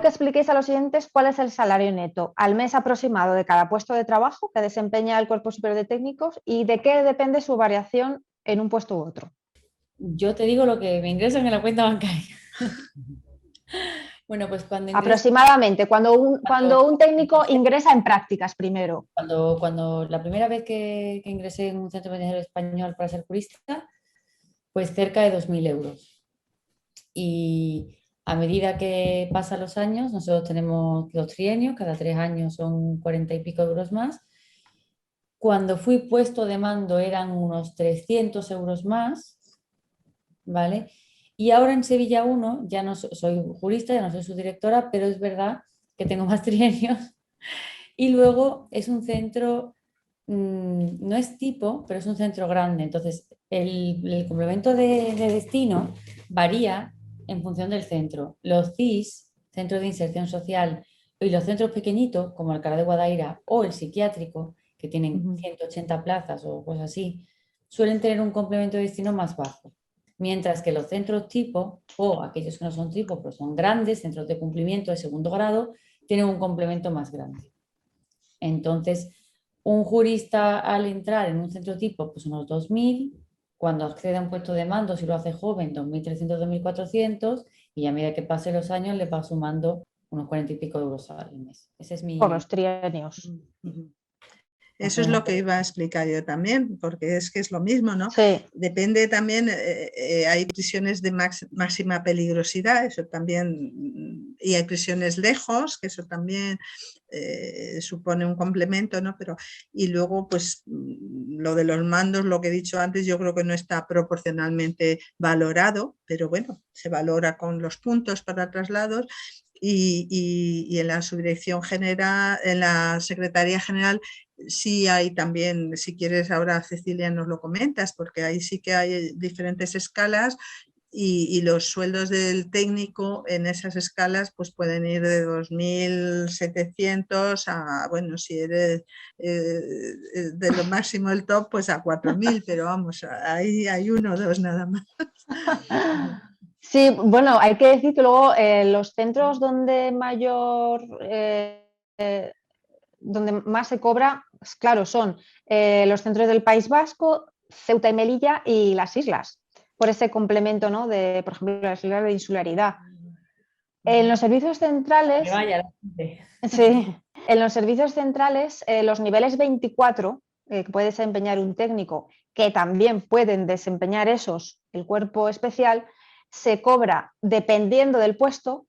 que expliquéis a los siguientes cuál es el salario neto al mes aproximado de cada puesto de trabajo que desempeña el Cuerpo Superior de Técnicos y de qué depende su variación en un puesto u otro. Yo te digo lo que me ingresan en la cuenta bancaria. Bueno, pues cuando ingreso, Aproximadamente, cuando un técnico ingresa en prácticas primero. cuando la primera vez que ingresé en un centro penitenciario español para ser jurista, pues cerca de 2.000 euros. Y a medida que pasan los años, nosotros tenemos 2 trienios, cada 3 años son 40 y pico euros más. Cuando fui puesto de mando eran unos 300 euros más, ¿vale? Y ahora en Sevilla 1 ya no soy jurista, ya no soy su directora, pero es verdad que tengo más trienios. Y luego es un centro, no es tipo, pero es un centro grande. Entonces, el complemento de destino varía en función del centro. Los CIS, Centros de Inserción Social, y los centros pequeñitos, como Alcalá de Guadaira o el psiquiátrico, que tienen 180 plazas o cosas así, suelen tener un complemento de destino más bajo. Mientras que los centros tipo, o aquellos que no son tipo, pero son grandes, centros de cumplimiento de segundo grado, tienen un complemento más grande. Entonces, un jurista al entrar en un centro tipo, pues unos 2.000, cuando accede a un puesto de mando, si lo hace joven, 2.300, 2.400, y a medida que pasen los años le va sumando unos 40 y pico euros al mes. Ese es Por mi... los trienios. Eso es lo que iba a explicar yo también, porque es que es lo mismo, ¿no? Sí. Depende también, hay prisiones de máxima peligrosidad, eso también, y hay prisiones lejos, que eso también supone un complemento, ¿no? Pero, y luego, pues, lo de los mandos, lo que he dicho antes, yo creo que no está proporcionalmente valorado, pero bueno, se valora con los puntos para traslados. Y en la subdirección general, en la Secretaría General, sí hay también, si quieres ahora Cecilia nos lo comentas, porque ahí sí que hay diferentes escalas y los sueldos del técnico en esas escalas pues pueden ir de 2.700 a, bueno, si eres de lo máximo el top, pues a 4.000, pero vamos, ahí hay uno o dos nada más. Sí, bueno, hay que decir que luego los centros donde donde más se cobra, pues, claro, son los centros del País Vasco, Ceuta y Melilla y las islas, por ese complemento, ¿no? De, por ejemplo, las islas de insularidad. En los servicios centrales, sí, en los servicios centrales, los niveles 24 que puede desempeñar un técnico, que también pueden desempeñar esos, el cuerpo especial, se cobra dependiendo del puesto,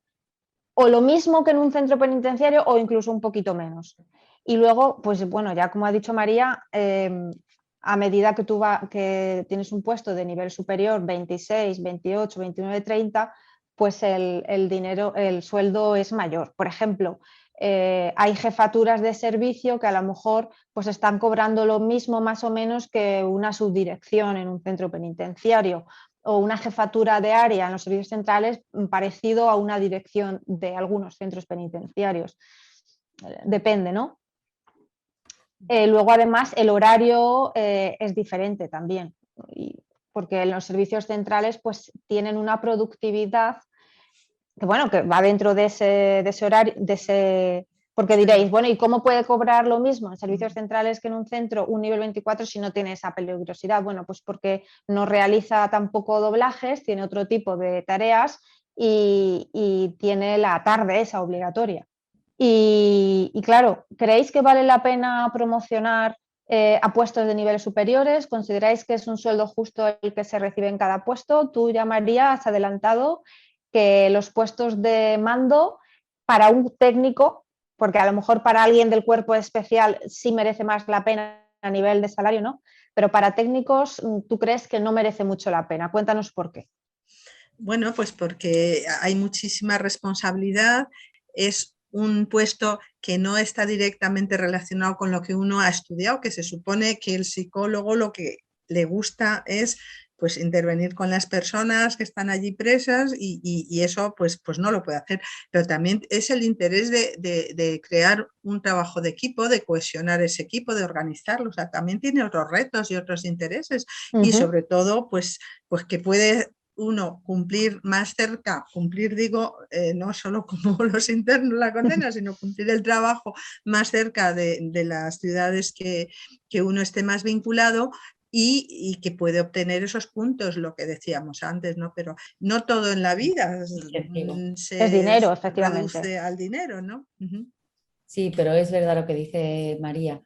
o lo mismo que en un centro penitenciario o incluso un poquito menos. Y luego, pues bueno, ya como ha dicho María, a medida que que tienes un puesto de nivel superior, 26, 28, 29, 30, pues el sueldo es mayor. Por ejemplo, hay jefaturas de servicio que a lo mejor pues están cobrando lo mismo más o menos que una subdirección en un centro penitenciario, o una jefatura de área en los servicios centrales parecido a una dirección de algunos centros penitenciarios. Depende, ¿no? Luego, además, el horario es diferente también, porque en los servicios centrales pues, tienen una productividad que, bueno, que va dentro de ese horario, porque diréis, bueno, ¿y cómo puede cobrar lo mismo en servicios centrales que en un centro un nivel 24 si no tiene esa peligrosidad? Bueno, pues porque no realiza tampoco doblajes, tiene otro tipo de tareas y tiene la tarde esa obligatoria. Y claro, ¿creéis que vale la pena promocionar a puestos de niveles superiores? ¿Consideráis que es un sueldo justo el que se recibe en cada puesto? Tú ya, María, has adelantado que los puestos de mando para un técnico, porque a lo mejor para alguien del cuerpo especial sí merece más la pena a nivel de salario, ¿no? Pero para técnicos, ¿tú crees que no merece mucho la pena? Cuéntanos por qué. Bueno, pues porque hay muchísima responsabilidad, es un puesto que no está directamente relacionado con lo que uno ha estudiado, que se supone que el psicólogo lo que le gusta es pues intervenir con las personas que están allí presas y eso pues no lo puede hacer, pero también es el interés de crear un trabajo de equipo, de cohesionar ese equipo, de organizarlo, o sea, también tiene otros retos y otros intereses y sobre todo pues que puede uno, cumplir más cerca, cumplir digo, no solo como los internos la condena, sino cumplir el trabajo más cerca de las ciudades que uno esté más vinculado, y que puede obtener esos puntos, lo que decíamos antes, ¿no? Pero no todo en la vida es dinero, se efectivamente. reduce al dinero, ¿no? Sí, pero es verdad lo que dice María.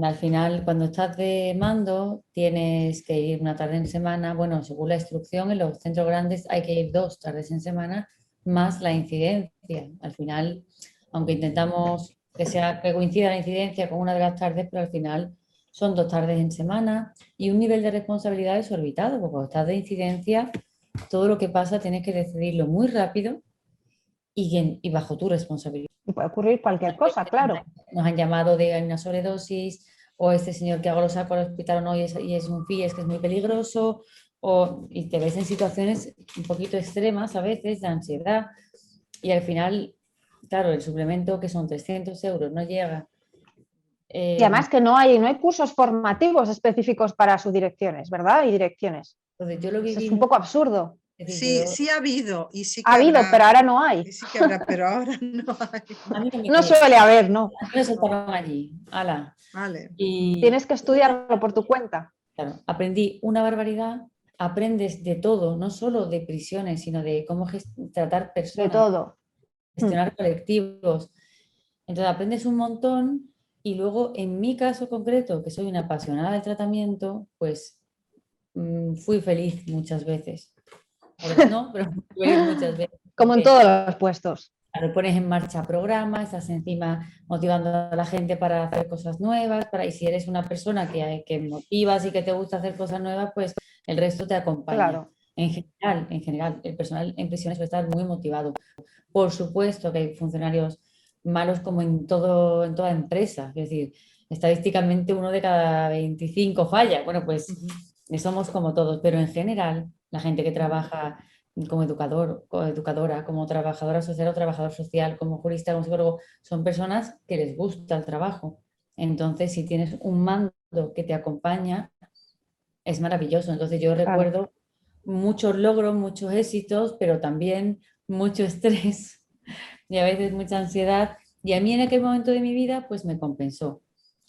Al final, cuando estás de mando, tienes que ir una tarde en semana. Bueno, según la instrucción, en los centros grandes hay que ir 2 tardes en semana, más la incidencia. Al final, aunque intentamos que coincida la incidencia con una de las tardes, pero al final son 2 tardes en semana y un nivel de responsabilidad desorbitado, porque cuando estás de incidencia, todo lo que pasa tienes que decidirlo muy rápido y bajo tu responsabilidad. Y puede ocurrir cualquier cosa, claro. Nos han llamado de una sobredosis, o este señor que hago lo saco al hospital o no, y es un FI, es que es muy peligroso, y te ves en situaciones un poquito extremas a veces, de ansiedad, y al final, claro, el suplemento que son 300 euros no llega. Y además que no hay cursos formativos específicos para subdirecciones, ¿verdad? Y direcciones. Entonces yo lo Pues viví es un poco absurdo. Sí, sí ha habido y sí que Ha habido, habrá. pero ahora no hay. Y sí que habrá, pero ahora no hay. A mí no me No suele haber, no. me soltaron allí, ala. Vale. Y Tienes que estudiarlo por tu cuenta. claro, aprendí una barbaridad, aprendes de todo, no solo de prisiones, sino de cómo tratar De personas, todo. gestionar colectivos. Entonces aprendes un montón y luego en mi caso concreto, que soy una apasionada del tratamiento, pues fui feliz muchas veces. A veces no, pero fui feliz muchas veces. Como en Porque, todos los puestos. claro, pones en marcha programas, estás encima motivando a la gente para hacer cosas nuevas, y si eres una persona que motivas y que te gusta hacer cosas nuevas, pues el resto te acompaña. Claro. En general, el personal en prisiones suele estar muy motivado. Por supuesto que hay funcionarios malos como en toda empresa, es decir, estadísticamente 1 de cada 25 falla. Bueno, pues somos como todos, pero en general, la gente que trabaja como educador o educadora, como trabajadora social o trabajador social, como jurista, como psicólogo, son personas que les gusta el trabajo. Entonces, si tienes un mando que te acompaña, es maravilloso. Entonces, yo Claro. recuerdo muchos logros, muchos éxitos, pero también mucho estrés y a veces mucha ansiedad. Y a mí en aquel momento de mi vida, pues me compensó.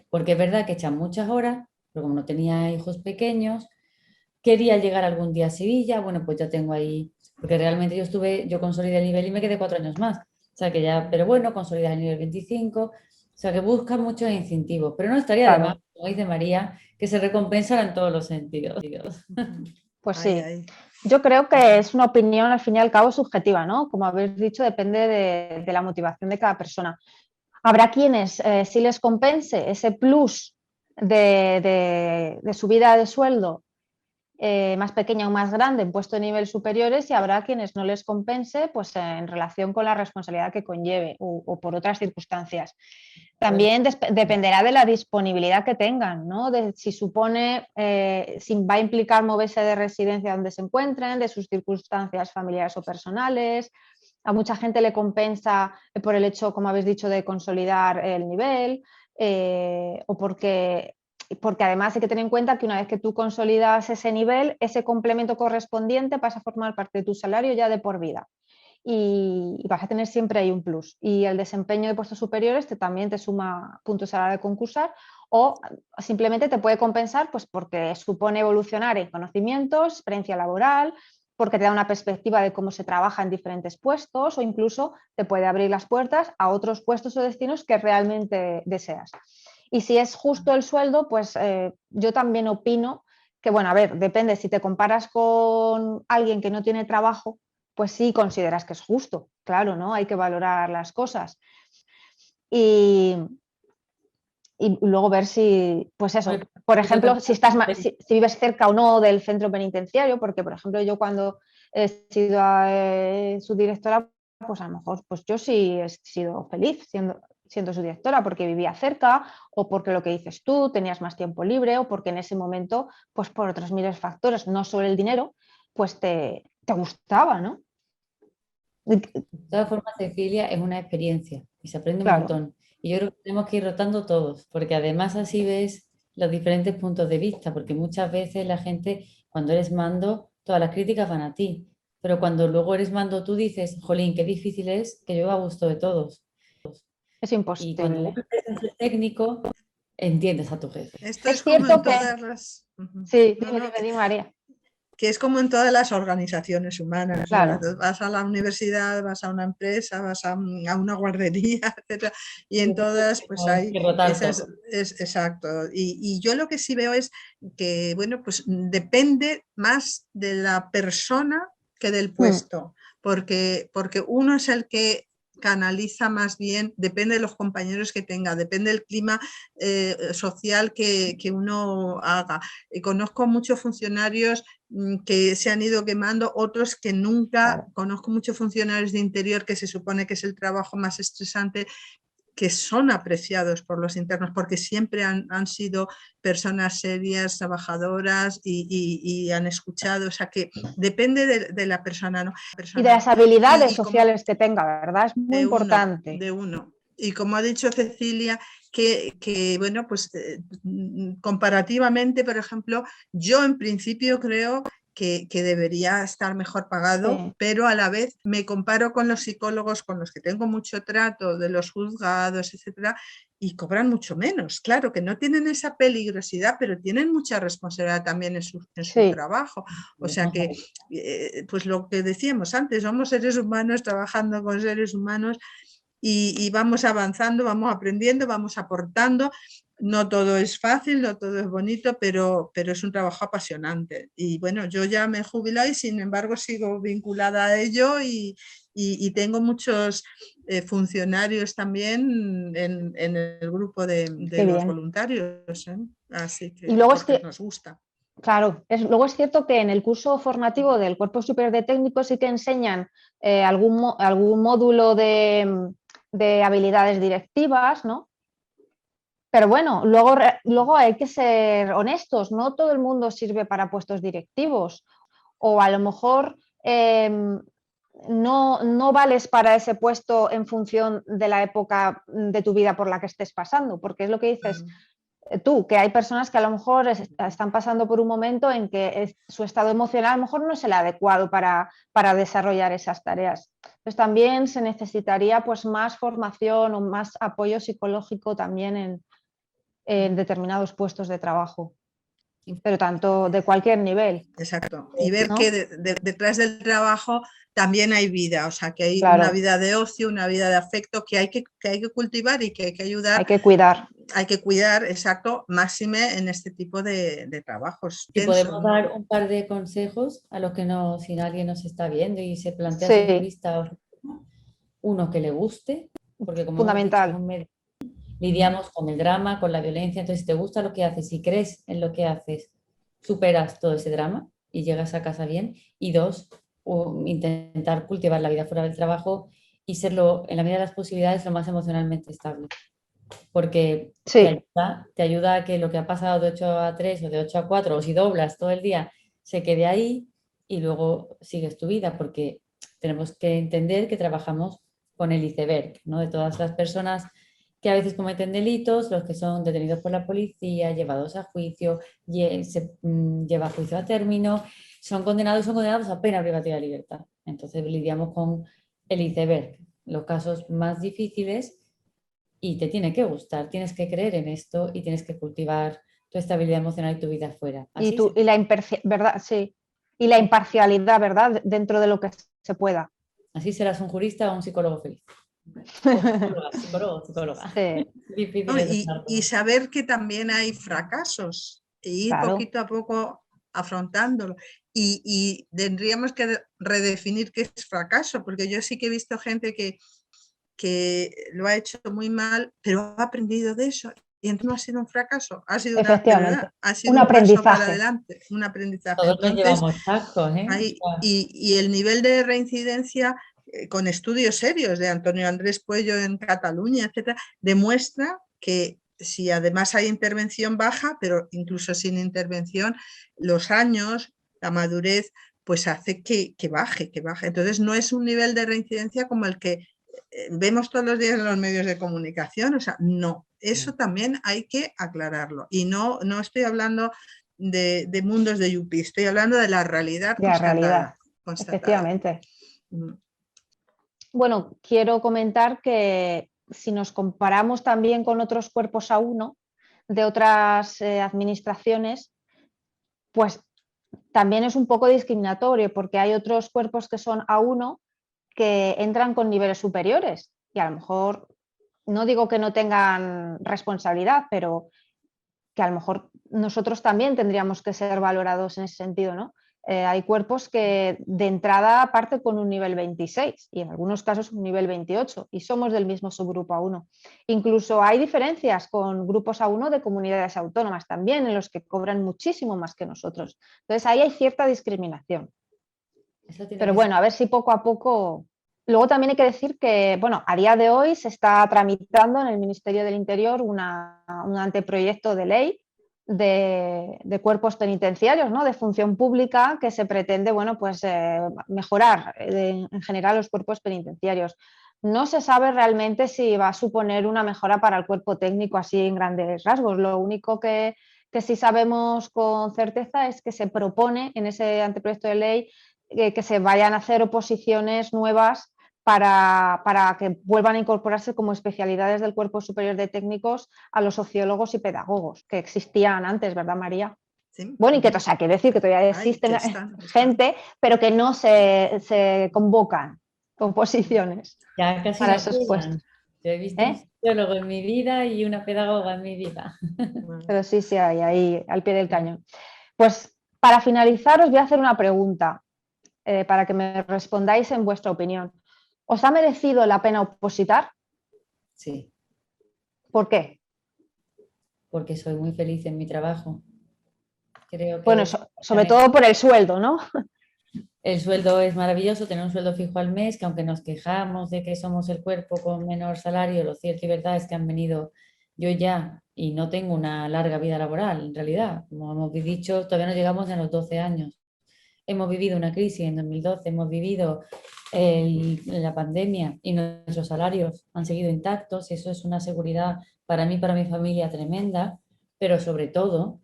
Porque es verdad que echan muchas horas, pero como no tenía hijos pequeños, quería llegar algún día a Sevilla, bueno, pues ya tengo ahí, porque realmente yo consolidé el nivel y me quedé 4 años más. O sea que ya, pero bueno, consolidar el nivel 25, o sea que busca muchos incentivos, pero no estaría de más, Claro. como dice María, que se recompensara en todos los sentidos. Pues Ay, sí. ay. Yo creo que es una opinión al fin y al cabo subjetiva, ¿no? Como habéis dicho, depende de la motivación de cada persona. Habrá quienes sí les compense ese plus de subida de sueldo más pequeña o más grande en puestos de nivel superiores, y habrá quienes no les compense pues, en relación con la responsabilidad que conlleve o por otras circunstancias. También dependerá de la disponibilidad que tengan, ¿no? De si supone, si va a implicar moverse de residencia donde se encuentren, de sus circunstancias familiares o personales. A mucha gente le compensa por el hecho, como habéis dicho, de consolidar el nivel, o porque además hay que tener en cuenta que una vez que tú consolidas ese nivel, ese complemento correspondiente pasa a formar parte de tu salario ya de por vida. Y vas a tener siempre ahí un plus. Y el desempeño de puestos superiores también te suma puntos a la hora de concursar, o simplemente te puede compensar pues porque supone evolucionar en conocimientos, experiencia laboral, porque te da una perspectiva de cómo se trabaja en diferentes puestos, o incluso te puede abrir las puertas a otros puestos o destinos que realmente deseas. Y si es justo el sueldo, pues yo también opino que, bueno, a ver, depende, si te comparas con alguien que no tiene trabajo, pues sí consideras que es justo, claro, ¿no? Hay que valorar las cosas. Y luego ver si, pues eso, por ejemplo, si vives cerca o no del centro penitenciario, porque, por ejemplo, yo cuando he sido subdirectora, pues a lo mejor pues yo sí he sido feliz siendo su directora, porque vivía cerca, o porque lo que dices tú, tenías más tiempo libre, o porque en ese momento, pues por otros miles de factores, no solo el dinero, pues te gustaba, ¿no? De todas formas, Cecilia, es una experiencia y se aprende un Claro, montón. Y yo creo que tenemos que ir rotando todos, porque además así ves los diferentes puntos de vista, porque muchas veces la gente, cuando eres mando, todas las críticas van a ti. Pero cuando luego eres mando tú dices, jolín, qué difícil es que yo a gusto de todos. Es Y cuando imposible. uno es el técnico, entiendes a tu jefe. Esto Es es como en cierto que, todas las... Ujú. sí, No, dime, no, dime, María. que es como en todas las organizaciones humanas, ¿no? Claro, Cuando vas a la universidad, vas a una empresa, vas a una guardería, etcétera, y en todas pues hay Que rotar esas, todo. es exacto. Y yo lo que sí veo es que, bueno, pues depende más de la persona que del puesto, porque uno es el que canaliza más bien, depende de los compañeros que tenga, depende del clima social que uno haga. Conozco muchos funcionarios que se han ido quemando, otros que nunca, claro. conozco muchos funcionarios de interior que se supone que es el trabajo más estresante, que son apreciados por los internos porque siempre han sido personas serias, trabajadoras y han escuchado, o sea que depende de la persona, ¿no? Y de las habilidades Como sociales que tenga, ¿verdad? Es muy importante. de uno. Y como ha dicho Cecilia, que bueno, pues comparativamente, por ejemplo, yo en principio creo que debería estar mejor pagado, Sí. pero a la vez me comparo con los psicólogos con los que tengo mucho trato, de los juzgados, etcétera, y cobran mucho menos. Claro que no tienen esa peligrosidad, pero tienen mucha responsabilidad también en su Sí, trabajo. O sea que, pues lo que decíamos antes, somos seres humanos trabajando con seres humanos y vamos avanzando, vamos aprendiendo, vamos aportando. No todo es fácil, no todo es bonito, pero es un trabajo apasionante. Y bueno, yo ya me he jubilado y sin embargo sigo vinculada a ello y tengo muchos funcionarios también en el grupo de qué los bien. voluntarios, ¿eh? Así Y que luego es porque que, nos gusta. claro, luego es cierto que en el curso formativo del Cuerpo Superior de Técnicos sí que enseñan algún módulo de habilidades directivas, ¿no? Pero bueno, luego hay que ser honestos, no todo el mundo sirve para puestos directivos o a lo mejor no vales para ese puesto en función de la época de tu vida por la que estés pasando, porque es lo que dices tú, que hay personas que a lo mejor están pasando por un momento en que su estado emocional a lo mejor no es el adecuado para desarrollar esas tareas. Entonces también se necesitaría pues más formación o más apoyo psicológico también en determinados puestos de trabajo, pero tanto de cualquier nivel. Exacto. Y ver ¿No? que detrás del trabajo también hay vida, o sea, que hay una Claro, vida de ocio, una vida de afecto que hay que cultivar y que hay que ayudar, hay que cuidar. hay que cuidar, exacto, máxime en este tipo de trabajos Si tensos, podemos ¿no? dar un par de consejos a los que no, si alguien nos está viendo y se plantea ser Sí, jurista, uno que le guste, porque como hemos dicho, en fundamental. un medio lidiamos con el drama, con la violencia, entonces si te gusta lo que haces, si crees en lo que haces, superas todo ese drama y llegas a casa bien. Y dos, intentar cultivar la vida fuera del trabajo y serlo, en la medida de las posibilidades, lo más emocionalmente estable. Porque Sí, te ayuda a que lo que ha pasado de 8 a 3 o de 8 a 4, o si doblas todo el día, se quede ahí y luego sigues tu vida, porque tenemos que entender que trabajamos con el iceberg, ¿no? De todas las personas que a veces cometen delitos, los que son detenidos por la policía, llevados a juicio, se lleva a juicio a término, son condenados a pena privativa de libertad. Entonces lidiamos con el iceberg, los casos más difíciles, y te tiene que gustar, tienes que creer en esto y tienes que cultivar tu estabilidad emocional y tu vida afuera. Así, y la ¿verdad? Sí. Y la imparcialidad, ¿verdad? Dentro de lo que se pueda. así serás un jurista o un psicólogo feliz. O psicóloga, psicólogo o psicóloga. Sí, Difícil ¿No? es estar Y todo. saber que también hay fracasos e ir claro, poquito a poco afrontándolo. Y tendríamos que redefinir qué es fracaso, porque yo sí que he visto gente que lo ha hecho muy mal, pero ha aprendido de eso. Y entonces no ha sido un fracaso, ha sido de verdad, efectivamente. ha Un sido un paso para aprendizaje. adelante, un aprendizaje. Todos nos Entonces, llevamos chascos, ¿eh? O sea, y el nivel de reincidencia con estudios serios de Antonio Andrés Puello en Cataluña, etcétera, demuestra que si además hay intervención baja, pero incluso sin intervención, los años, la madurez, pues hace que baje, que baje. Entonces no es un nivel de reincidencia como el que vemos todos los días en los medios de comunicación, o sea, no, eso también hay que aclararlo. Y no estoy hablando de mundos de Yupi, estoy hablando de la realidad De la realidad, constatada. efectivamente. Bueno, quiero comentar que si nos comparamos también con otros cuerpos A1 de otras administraciones, pues también es un poco discriminatorio porque hay otros cuerpos que son A1 que entran con niveles superiores y a lo mejor, no digo que no tengan responsabilidad, pero que a lo mejor nosotros también tendríamos que ser valorados en ese sentido, ¿no? Hay cuerpos que de entrada parten con un nivel 26 y en algunos casos un nivel 28 y somos del mismo subgrupo A1. Incluso hay diferencias con grupos A1 de comunidades autónomas también en los que cobran muchísimo más que nosotros. Entonces ahí hay cierta discriminación. Pero bueno, a ver si poco a poco... Luego también hay que decir que, bueno, a día de hoy se está tramitando en el Ministerio del Interior un anteproyecto de ley de cuerpos penitenciarios, ¿no? De función pública que se pretende, bueno, pues mejorar en general los cuerpos penitenciarios. No se sabe realmente si va a suponer una mejora para el cuerpo técnico así en grandes rasgos. Lo único que sí sabemos con certeza es que se propone en ese anteproyecto de ley que se vayan a hacer oposiciones nuevas para que vuelvan a incorporarse como especialidades del Cuerpo Superior de Técnicos a los sociólogos y pedagogos que existían antes, ¿verdad, María? Sí. Bueno, y que, o sea, quiere decir que todavía existen gente, pero que no se convocan oposiciones ya casi para no esos puestos. Yo he visto un sociólogo en mi vida y una pedagoga en mi vida. Pero sí, hay ahí al pie del cañón. Pues para finalizar os voy a hacer una pregunta para que me respondáis en vuestra opinión. ¿Os ha merecido la pena opositar? Sí. ¿Por qué? Porque soy muy feliz en mi trabajo. Creo que bueno, sobre todo por el sueldo, ¿no? El sueldo es maravilloso, tener un sueldo fijo al mes, que aunque nos quejamos de que somos el cuerpo con menor salario, lo cierto y verdad es que han venido yo ya y no tengo una larga vida laboral, en realidad. Como hemos dicho, todavía no llegamos a los 12 años. Hemos vivido una crisis en 2012, hemos vivido la pandemia y nuestros salarios han seguido intactos. Eso es una seguridad para mí, para mi familia tremenda, pero sobre todo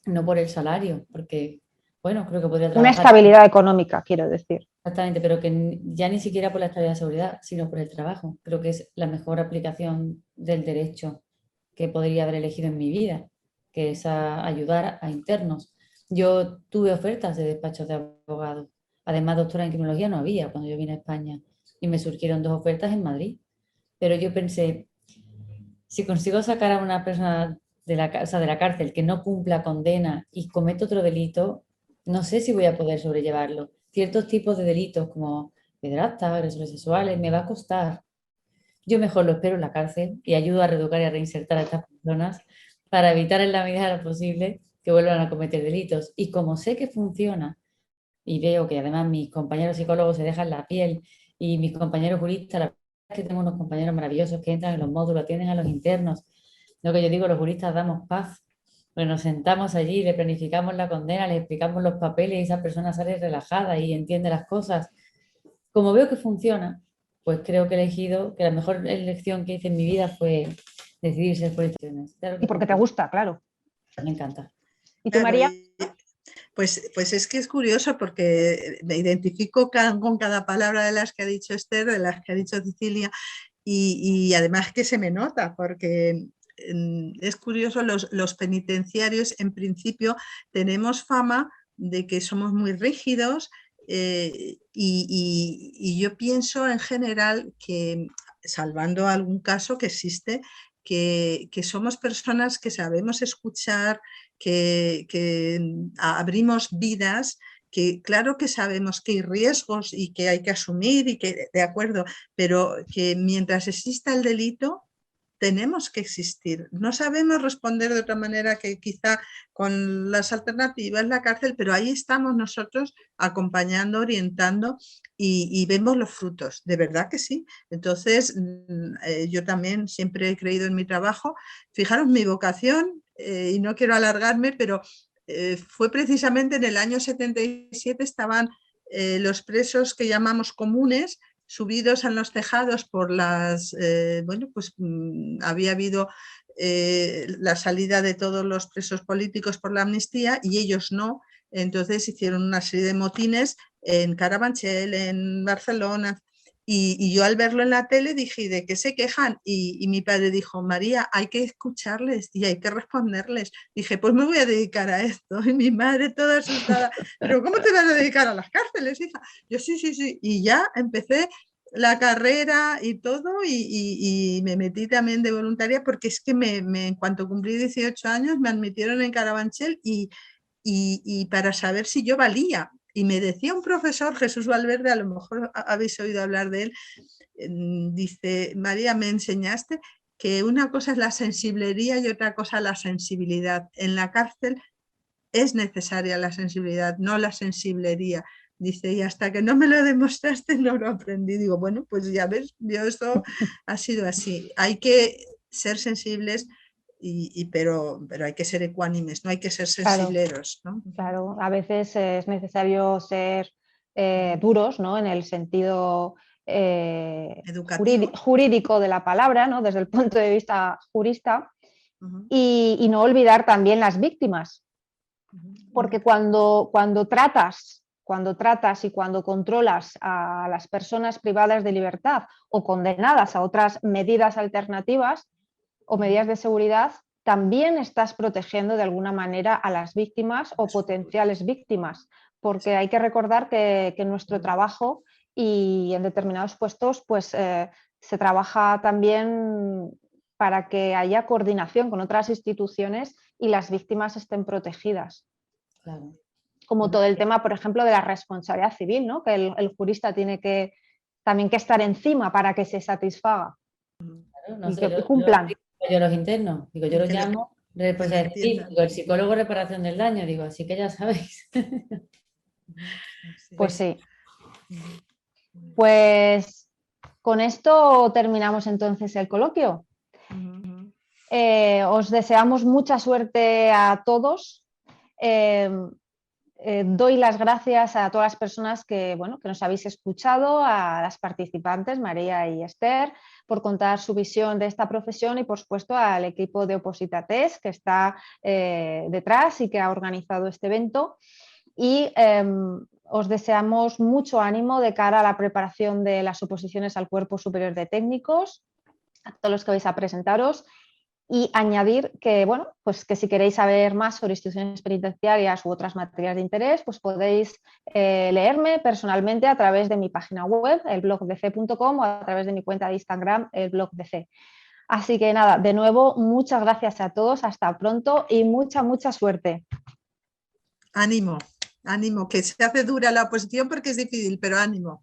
no por el salario, porque, bueno, creo que podría trabajar. Una estabilidad económica, quiero decir. Exactamente, pero que ya ni siquiera por la estabilidad de seguridad, sino por el trabajo. Creo que es la mejor aplicación del derecho que podría haber elegido en mi vida, que es ayudar a internos. Yo tuve ofertas de despachos de abogados. Además, doctora en criminología no había cuando yo vine a España y me surgieron 2 ofertas en Madrid. Pero yo pensé, si consigo sacar a una persona de la cárcel que no cumpla condena y comete otro delito, no sé si voy a poder sobrellevarlo. Ciertos tipos de delitos como pederastas, agresores sexuales, me va a costar. Yo mejor lo espero en la cárcel y ayudo a reeducar y a reinsertar a estas personas para evitar en la medida de lo posible que vuelvan a cometer delitos. Y como sé que funciona y veo que además mis compañeros psicólogos se dejan la piel y mis compañeros juristas, la verdad es que tengo unos compañeros maravillosos que entran en los módulos, atienden a los internos. Lo que yo digo, los juristas damos paz. Pues nos sentamos allí, le planificamos la condena, le explicamos los papeles y esa persona sale relajada y entiende las cosas. Como veo que funciona, pues creo que he elegido, que la mejor elección que hice en mi vida fue decidir ser juristas. Claro y porque te gusta, claro. Me encanta. ¿Y tú, María? Pues es que es curioso porque me identifico con cada palabra de las que ha dicho Esther, de las que ha dicho Cecilia, y además que se me nota, porque es curioso, los penitenciarios en principio tenemos fama de que somos muy rígidos y yo pienso en general que, salvando algún caso que existe, que somos personas que sabemos escuchar, que abrimos vidas, que claro que sabemos que hay riesgos y que hay que asumir y que, de acuerdo, pero que mientras exista el delito, tenemos que existir. No sabemos responder de otra manera que quizá con las alternativas, la cárcel, pero ahí estamos nosotros acompañando, orientando y vemos los frutos, de verdad que sí. Entonces, yo también siempre he creído en mi trabajo. Fijaros, mi vocación, y no quiero alargarme, pero fue precisamente en el año 77, estaban los presos que llamamos comunes, subidos a los tejados por las, bueno, pues había habido la salida de todos los presos políticos por la amnistía y ellos no. Entonces hicieron una serie de motines en Carabanchel, en Barcelona, y yo al verlo en la tele dije, ¿de qué se quejan? Y mi padre dijo, María, hay que escucharles y hay que responderles. Dije, pues me voy a dedicar a esto. Y mi madre toda asustada, ¿pero cómo te vas a dedicar a las cárceles, hija? Yo sí. Y ya empecé la carrera y todo, y me metí también de voluntaria porque es que en cuanto cumplí 18 años me admitieron en Carabanchel y para saber si yo valía. Y me decía un profesor, Jesús Valverde, a lo mejor habéis oído hablar de él, dice, María, me enseñaste que una cosa es la sensiblería y otra cosa la sensibilidad. En la cárcel es necesaria la sensibilidad, no la sensiblería. Dice, y hasta que no me lo demostraste no lo aprendí. Digo, bueno, pues ya ves, yo esto ha sido así. Hay que ser sensibles, pero hay que ser ecuánimes, no hay que ser sensibleros, ¿no? Claro, a veces es necesario ser duros, ¿no? En el sentido jurídico de la palabra, ¿no? Desde el punto de vista jurista, y no olvidar también las víctimas, porque cuando tratas y cuando controlas a las personas privadas de libertad o condenadas a otras medidas alternativas o medidas de seguridad, también estás protegiendo de alguna manera a las víctimas o potenciales víctimas, porque hay que recordar que nuestro trabajo y en determinados puestos pues se trabaja también para que haya coordinación con otras instituciones y las víctimas estén protegidas. Claro. Como todo el tema, por ejemplo, de la responsabilidad civil, ¿no? Que el jurista tiene que también que estar encima para que se satisfaga. Claro, no y sé, que cumplan. Yo los internos, digo, yo los llamo responsabilidad civil, digo, el psicólogo reparación del daño, digo, así que ya sabéis. Pues sí. Pues con esto terminamos entonces el coloquio. Os deseamos mucha suerte a todos. Doy las gracias a todas las personas que nos habéis escuchado, a las participantes, María y Esther, por contar su visión de esta profesión y, por supuesto, al equipo de Opositates que está detrás y que ha organizado este evento. Y os deseamos mucho ánimo de cara a la preparación de las oposiciones al Cuerpo Superior de Técnicos, a todos los que vais a presentaros. Y añadir que, pues que si queréis saber más sobre instituciones penitenciarias u otras materias de interés, pues podéis leerme personalmente a través de mi página web, elblogdc.com, o a través de mi cuenta de Instagram, elblogdc. Así que nada, de nuevo, muchas gracias a todos, hasta pronto y mucha suerte. Ánimo, que se hace dura la oposición porque es difícil, pero ánimo.